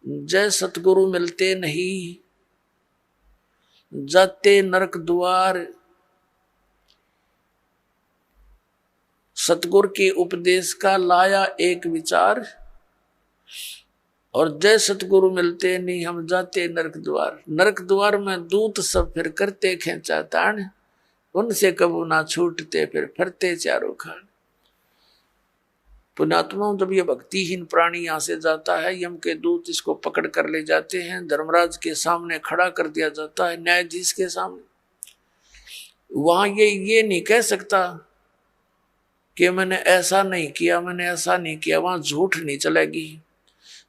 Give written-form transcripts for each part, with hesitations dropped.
जय सतगुरु मिलते नहीं, जाते नरक द्वार। सतगुरु के उपदेश का लाया एक विचार, और जय सतगुरु मिलते नहीं, हम जाते नरक द्वार। नरक द्वार में दूत सब फिर करते खेचा तान, उनसे कबू ना छूटते फिर फिरते चारों खान। पुण्यात्माओं, जब ये भक्तिहीन प्राणी यहाँ से जाता है, यम के दूत इसको पकड़ कर ले जाते हैं, धर्मराज के सामने खड़ा कर दिया जाता है, न्यायाधीश के सामने। वहां ये नहीं कह सकता कि मैंने ऐसा नहीं किया, मैंने ऐसा नहीं किया। वहां झूठ नहीं चलेगी,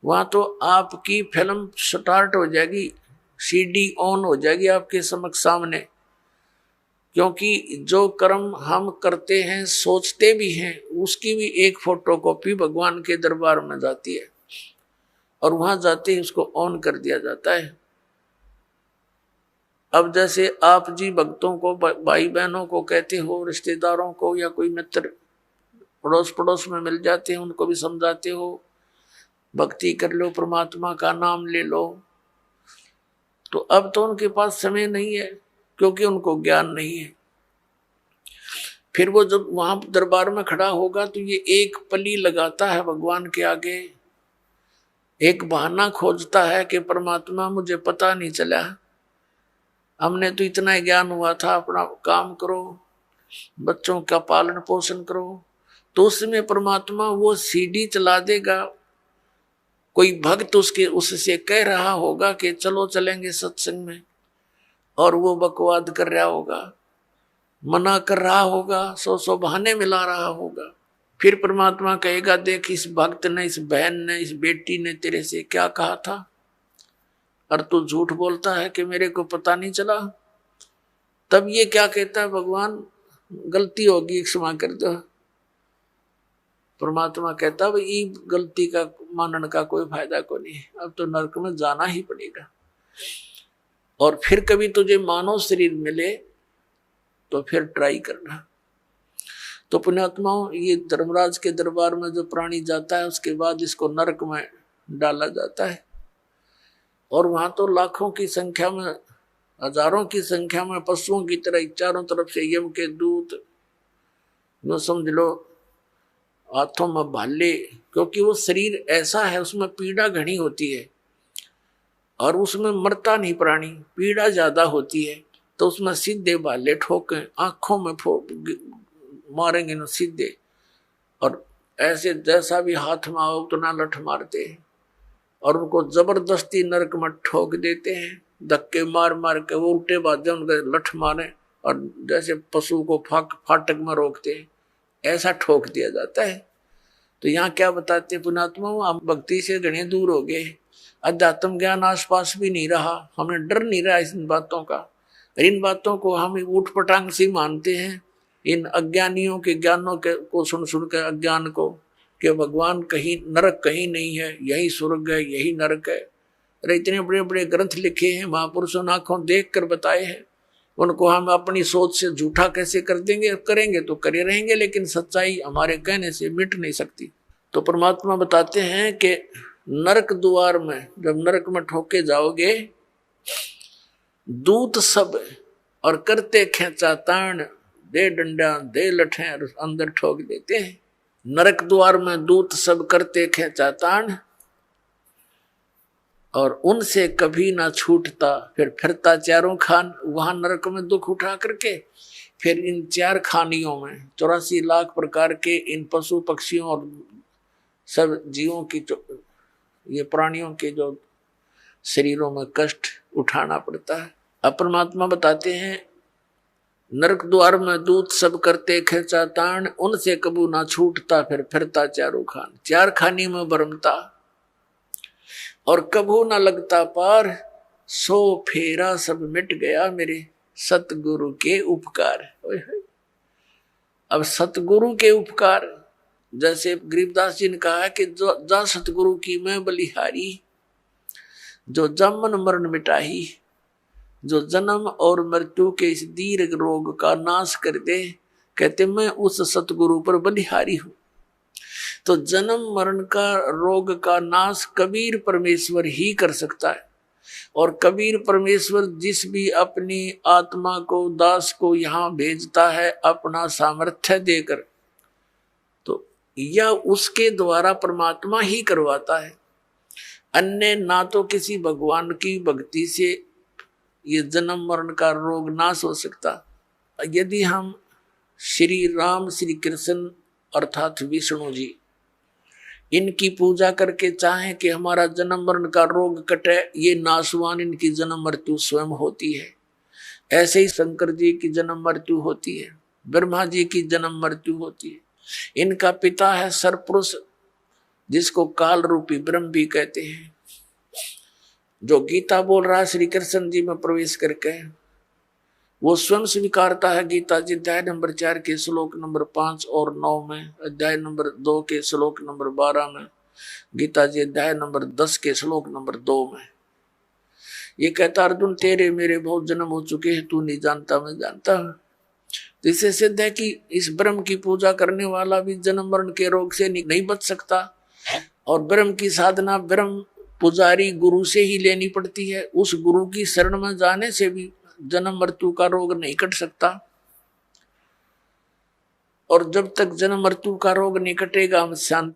वहां तो आपकी फिल्म स्टार्ट हो जाएगी, सीडी ऑन हो जाएगी आपके समक्ष सामने। क्योंकि जो कर्म हम करते हैं, सोचते भी हैं, उसकी भी एक फोटोकॉपी भगवान के दरबार में जाती है, और वहां जाते ही उसको ऑन कर दिया जाता है। अब जैसे आप जी भक्तों को, भाई बहनों को कहते हो, रिश्तेदारों को या कोई मित्र पड़ोस में मिल जाते हैं, उनको भी समझाते हो भक्ति कर लो, परमात्मा का नाम ले लो। तो अब तो उनके पास समय नहीं है, क्योंकि उनको ज्ञान नहीं है। फिर वो जब वहां दरबार में खड़ा होगा तो ये एक पली लगाता है भगवान के आगे, एक बहाना खोजता है कि परमात्मा मुझे पता नहीं चला, हमने तो इतना ज्ञान हुआ था, अपना काम करो, बच्चों का पालन पोषण करो। तो उसमें परमात्मा वो सीडी चला देगा, कोई भक्त उससे कह रहा होगा कि चलो चलेंगे सत्संग में, और वो बकवाद कर रहा होगा, मना कर रहा होगा, सौ बहाने मिला रहा होगा। फिर परमात्मा कहेगा, देख इस भक्त ने, इस बहन ने, इस बेटी ने तेरे से क्या कहा था, और तू झूठ बोलता है कि मेरे को पता नहीं चला। तब ये क्या कहता है, भगवान गलती होगी, क्षमा कर दो। परमात्मा कहता है, भाई गलती का मानने का कोई फायदा को नहीं, अब तो नरक में जाना ही पड़ेगा। और फिर कभी तुझे मानव शरीर मिले तो फिर ट्राई करना। तो पुण्यात्माओं, ये धर्मराज के दरबार में जो प्राणी जाता है, उसके बाद इसको नरक में डाला जाता है। और वहां तो लाखों की संख्या में, हजारों की संख्या में पशुओं की तरह चारों तरफ से यम के दूत, जो समझ लो हाथों में भाले, क्योंकि वो शरीर ऐसा है, उसमें पीड़ा घनी होती है, और उसमें मरता नहीं प्राणी, पीड़ा ज्यादा होती है। तो उसमें सीधे भाले ठोके, आंखों में मारेंगे ना सीधे, और ऐसे जैसा भी हाथ में आओ उतना लठ मारते हैं, और उनको जबरदस्ती नरक में ठोक देते हैं, धक्के मार मार के। वो उल्टे बाजे उनके लठ मारे, और जैसे पशु को फाटक में रोकते हैं, ऐसा ठोक दिया जाता है। तो यहाँ क्या बताते हैं पुण्यात्मा, हम भक्ति से घने दूर हो गए, अध्यात्म ज्ञान आसपास भी नहीं रहा, हमें डर नहीं रहा इन बातों का। इन बातों को हम ऊट पटांग से मानते हैं, इन अज्ञानियों के ज्ञानों के को सुन सुन के अज्ञान को, कि भगवान कहीं, नरक कहीं नहीं है, यही स्वर्ग है, यही नरक है। अरे इतने बड़े बड़े ग्रंथ लिखे हैं, महापुरुषों ने आंखों देख कर बताए हैं, उनको हम अपनी सोच से झूठा कैसे कर देंगे? करेंगे तो करे रहेंगे, लेकिन सच्चाई हमारे कहने से मिट नहीं सकती। तो परमात्मा बताते हैं कि नरक द्वार में जब नरक में ठोके जाओगे, दूत सब और करते खेचा ताण, दे डंडा दे लठे अंदर ठोक देते हैं। नरक द्वार में दूत सब करते खेचा ताण, और उनसे कभी ना छूटता फिर फिरता चारों खान। वहां नरक में दुख उठा करके फिर इन चार खानियों में 84 लाख प्रकार के इन पशु पक्षियों और सब जीवों की, ये प्राणियों के जो शरीरों में कष्ट उठाना पड़ता है। अब परमात्मा बताते हैं, नरक द्वार में दूत सब करते खेचा ताण, उनसे कबू ना छूटता फिर फिरता चारों खान। चार खानी में भरमता और कबू ना लगता पार, सो फेरा सब मिट गया मेरे सतगुरु के उपकार। अब सतगुरु के उपकार, जैसे गरीबदास जी ने कहा है कि जो जा सतगुरु की मैं बलिहारी, जो जमन मरण मिटाही, जो जन्म और मृत्यु के इस दीर्घ रोग का नाश कर दे। कहते मैं उस सतगुरु पर बलिहारी हूं। तो जन्म मरण का रोग का नाश कबीर परमेश्वर ही कर सकता है। और कबीर परमेश्वर जिस भी अपनी आत्मा को, दास को यहाँ भेजता है अपना सामर्थ्य देकर, तो यह उसके द्वारा परमात्मा ही करवाता है। अन्य ना तो किसी भगवान की भक्ति से ये जन्म मरण का रोग नाश हो सकता। यदि हम श्री राम, श्री कृष्ण अर्थात विष्णु जी, इनकी पूजा करके चाहें कि हमारा जन्म मरण का रोग कटे, ये नाशवान इनकी जन्म मृत्यु स्वयं होती है। ऐसे ही शंकर जी की जन्म मृत्यु होती है, ब्रह्मा जी की जन्म मृत्यु होती है। इनका पिता है सरपुरुष, जिसको काल रूपी ब्रह्म भी कहते हैं। जो गीता बोल रहा है श्री कृष्ण जी में प्रवेश करके, वो स्वयं स्वीकारता है। गीता जी अध्याय नंबर 4 के श्लोक नंबर 5 और 9 में, अध्याय नंबर 2 के श्लोक नंबर 12 में, गीता जी अध्याय नंबर 10 के श्लोक नंबर 2 में ये कहता, अर्जुन तेरे मेरे बहुत जन्म हो चुके हैं, तू नहीं जानता मैं जानता हूं। तो इससे सिद्ध है कि इस ब्रह्म की पूजा करने वाला भी जन्म मरण के रोग से नहीं बच सकता। और ब्रह्म की साधना ब्रह्म पुजारी गुरु से ही लेनी पड़ती है। उस गुरु की शरण में जाने से भी जन्म मृत्यु का रोग नहीं कट सकता। और जब तक जन्म मृत्यु का रोग नहीं कटेगा, हम शांत